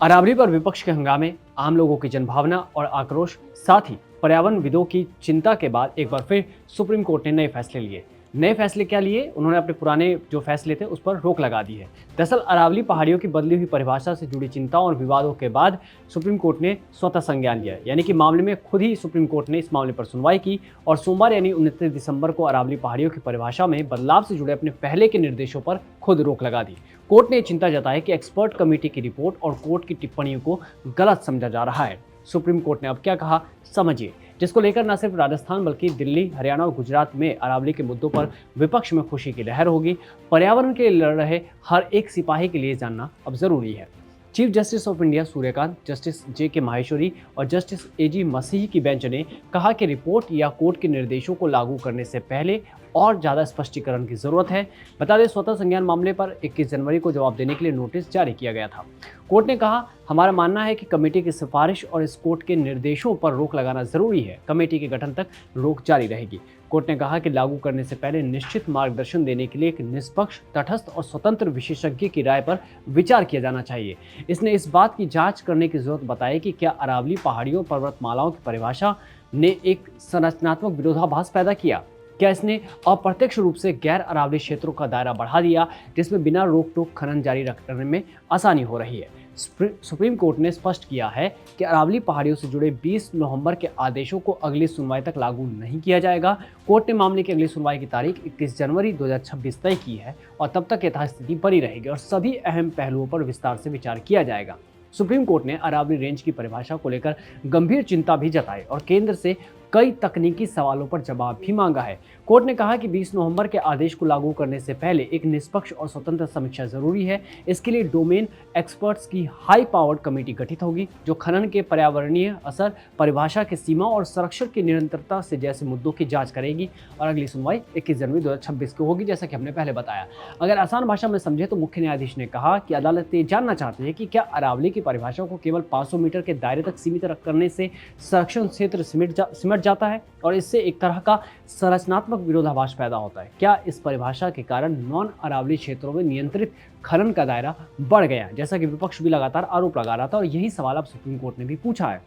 अरावली पर विपक्ष के हंगामे, आम लोगों की जनभावना और आक्रोश, साथ ही पर्यावरणविदों की चिंता के बाद एक बार फिर सुप्रीम कोर्ट ने नए फैसले लिए। नए फैसले क्या लिए? उन्होंने अपने पुराने जो फैसले थे उस पर रोक लगा दी है। दरअसल अरावली पहाड़ियों की बदली हुई परिभाषा से जुड़ी चिंताओं और विवादों के बाद सुप्रीम कोर्ट ने स्वतः संज्ञान लिया, यानी कि मामले में खुद ही सुप्रीम कोर्ट ने इस मामले पर सुनवाई की और सोमवार यानी 29 दिसंबर को अरावली पहाड़ियों की परिभाषा में बदलाव से जुड़े अपने पहले के निर्देशों पर खुद रोक लगा दी। कोर्ट ने चिंता जताई कि एक्सपर्ट कमेटी की रिपोर्ट और कोर्ट की टिप्पणियों को गलत समझा जा रहा है। सुप्रीम कोर्ट ने अब क्या कहा, समझिए, जिसको लेकर न सिर्फ राजस्थान बल्कि दिल्ली, हरियाणा और गुजरात में अरावली के मुद्दों पर विपक्ष में खुशी की लहर होगी। पर्यावरण के लिए लड़ रहे हर एक सिपाही के लिए जानना अब जरूरी है। Chief justice of India Suryakant, justice JK. Maheshwari और जस्टिस ए.जी. मसीह की बेंच ने कहा कि रिपोर्ट या कोर्ट के निर्देशों को लागू करने से पहले और ज़्यादा स्पष्टीकरण की जरूरत है। बता दें, स्वतः संज्ञान मामले पर 21 जनवरी को जवाब देने के लिए नोटिस जारी किया गया था। कोर्ट ने कहा, हमारा मानना है कि कमेटी की सिफारिश और इस कोर्ट के निर्देशों पर रोक लगाना जरूरी है। कमेटी के गठन तक रोक जारी रहेगी। कोर्ट ने कहा कि लागू करने से पहले निश्चित मार्गदर्शन देने के लिए एक निष्पक्ष, तटस्थ और स्वतंत्र विशेषज्ञ की राय पर विचार किया जाना चाहिए। इसने इस बात की जांच करने की जरूरत बताई कि क्या अरावली पहाड़ियों पर्वतमालाओं की परिभाषा ने एक संरचनात्मक विरोधाभास पैदा किया। क्या इसने अप्रत्यक्ष रूप से गैर अरावली क्षेत्रों का दायरा बढ़ा दिया, जिसमें बिना रोक टोक खनन जारी रखने में आसानी हो रही है। सुप्रीम कोर्ट ने स्पष्ट किया है कि अरावली पहाड़ियों से जुड़े 20 नवंबर के आदेशों को अगली सुनवाई तक लागू नहीं किया जाएगा। कोर्ट ने मामले की अगली सुनवाई की तारीख 21 जनवरी 2026 तय की है और तब तक यथास्थिति बनी रहेगी और सभी अहम पहलुओं पर विस्तार से विचार किया जाएगा। सुप्रीम कोर्ट ने अरावली रेंज की परिभाषा को लेकर गंभीर चिंता भी जताई और केंद्र से कई तकनीकी सवालों पर जवाब भी मांगा है। कोर्ट ने कहा कि 20 नवंबर के आदेश को लागू करने से पहले एक निष्पक्ष और स्वतंत्र समीक्षा जरूरी है। इसके लिए डोमेन एक्सपर्ट्स की हाई पावर्ड कमेटी गठित होगी, जो खनन के पर्यावरणीय असर, परिभाषा की सीमा और संरक्षण की निरंतरता से जैसे मुद्दों की जांच करेगी और अगली सुनवाई 21 जनवरी 2026 को होगी, जैसा कि हमने पहले बताया। अगर आसान भाषा में समझे तो मुख्य न्यायाधीश ने कहा कि अदालत ये जानना चाहती है कि क्या अरावली की परिभाषा को केवल 500 मीटर के दायरे तक सीमित करने से संरक्षण क्षेत्र सिमट जाता है और इससे एक तरह का संरचनात्मक विरोधाभास पैदा होता है। क्या इस परिभाषा के कारण नॉन अरावली क्षेत्रों में नियंत्रित खनन का दायरा बढ़ गया, जैसा कि विपक्ष भी लगातार आरोप लगा रहा था और यही सवाल अब सुप्रीम कोर्ट ने भी पूछा है।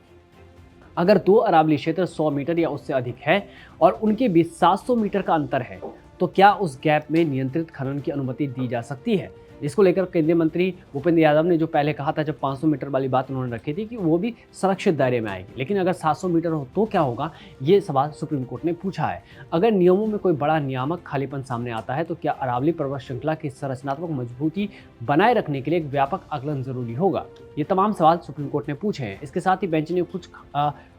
अगर 2 अरावली क्षेत्र 100 मीटर या उससे अधिक है और उनके बीच 700 मीटर का अंतर है, तो क्या उस गैप में नियंत्रित खनन की अनुमति दी जा सकती है। इसको लेकर केंद्रीय मंत्री भूपेंद्र यादव ने जो पहले कहा था, जब 500 मीटर वाली बात उन्होंने रखी थी, कि वो भी संरक्षित दायरे में आएगी, लेकिन अगर 700 मीटर हो तो क्या होगा, ये सवाल सुप्रीम कोर्ट ने पूछा है। अगर नियमों में कोई बड़ा नियामक खालीपन सामने आता है तो क्या अरावली पर्वत श्रृंखला की संरचनात्मक मजबूती बनाए रखने के लिए एक व्यापक आकलन जरूरी होगा। ये तमाम सवाल सुप्रीम कोर्ट ने पूछे हैं। इसके साथ ही बेंच ने कुछ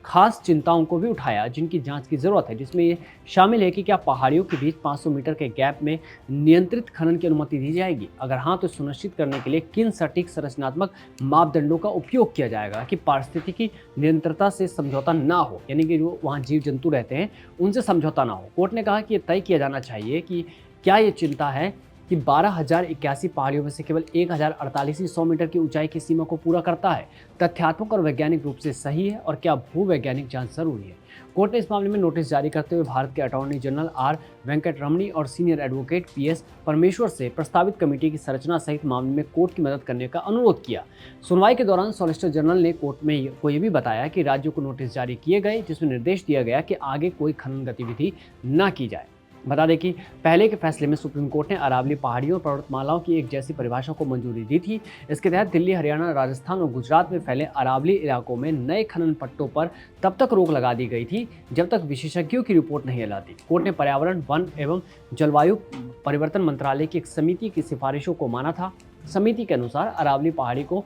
खास चिंताओं को भी उठाया जिनकी जांच की जरूरत है, जिसमें ये शामिल है कि क्या पहाड़ियों के बीच 500 मीटर के गैप में नियंत्रित खनन की अनुमति दी जाएगी। अगर हाँ, तो सुनिश्चित करने के लिए किन सटीक संरचनात्मक मापदंडों का उपयोग किया जाएगा कि पारिस्थितिकी निरंतरता से समझौता ना हो, यानी कि जो वहाँ जीव जंतु रहते हैं उनसे समझौता ना हो। कोर्ट ने कहा कि यह तय किया जाना चाहिए कि क्या ये चिंता है कि 12,081 पहाड़ियों में से केवल 1,048 ही 100 मीटर की ऊंचाई की सीमा को पूरा करता है, तथ्यात्मक और वैज्ञानिक रूप से सही है, और क्या भूवैज्ञानिक जांच जरूरी है। कोर्ट ने इस मामले में नोटिस जारी करते हुए भारत के अटॉर्नी जनरल आर वेंकटरमणी और सीनियर एडवोकेट पीएस परमेश्वर से प्रस्तावित कमेटी की संरचना सहित मामले में कोर्ट की मदद करने का अनुरोध किया। सुनवाई के दौरान सॉलिसिटर जनरल ने कोर्ट में को ये भी बताया कि राज्यों को नोटिस जारी किए गए, जिसमें निर्देश दिया गया कि आगे कोई खनन गतिविधि न की जाए। बता दें कि पहले के फैसले में सुप्रीम कोर्ट ने अरावली पहाड़ियों और पर्वतमालाओं की एक जैसी परिभाषा को मंजूरी दी थी। इसके तहत दिल्ली, हरियाणा, राजस्थान और गुजरात में फैले अरावली इलाकों में नए खनन पट्टों पर तब तक रोक लगा दी गई थी जब तक विशेषज्ञों की रिपोर्ट नहीं लाती। कोर्ट ने पर्यावरण, वन एवं जलवायु परिवर्तन मंत्रालय की एक समिति की सिफारिशों को माना था। समिति के अनुसार अरावली पहाड़ी को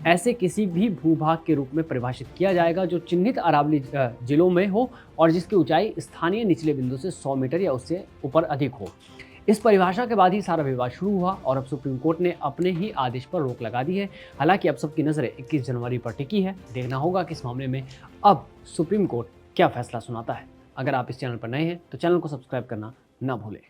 ऐसे किसी भी भूभाग के रूप में परिभाषित किया जाएगा जो चिन्हित अरावली जिलों में हो और जिसकी ऊंचाई स्थानीय निचले बिंदु से 100 मीटर या उससे ऊपर अधिक हो। इस परिभाषा के बाद ही सारा विवाद शुरू हुआ और अब सुप्रीम कोर्ट ने अपने ही आदेश पर रोक लगा दी है। हालांकि अब सबकी नजरें 21 जनवरी पर टिकी है। देखना होगा कि इस मामले में अब सुप्रीम कोर्ट क्या फैसला सुनाता है। अगर आप इस चैनल पर नए हैं तो चैनल को सब्सक्राइब करना ना भूलें।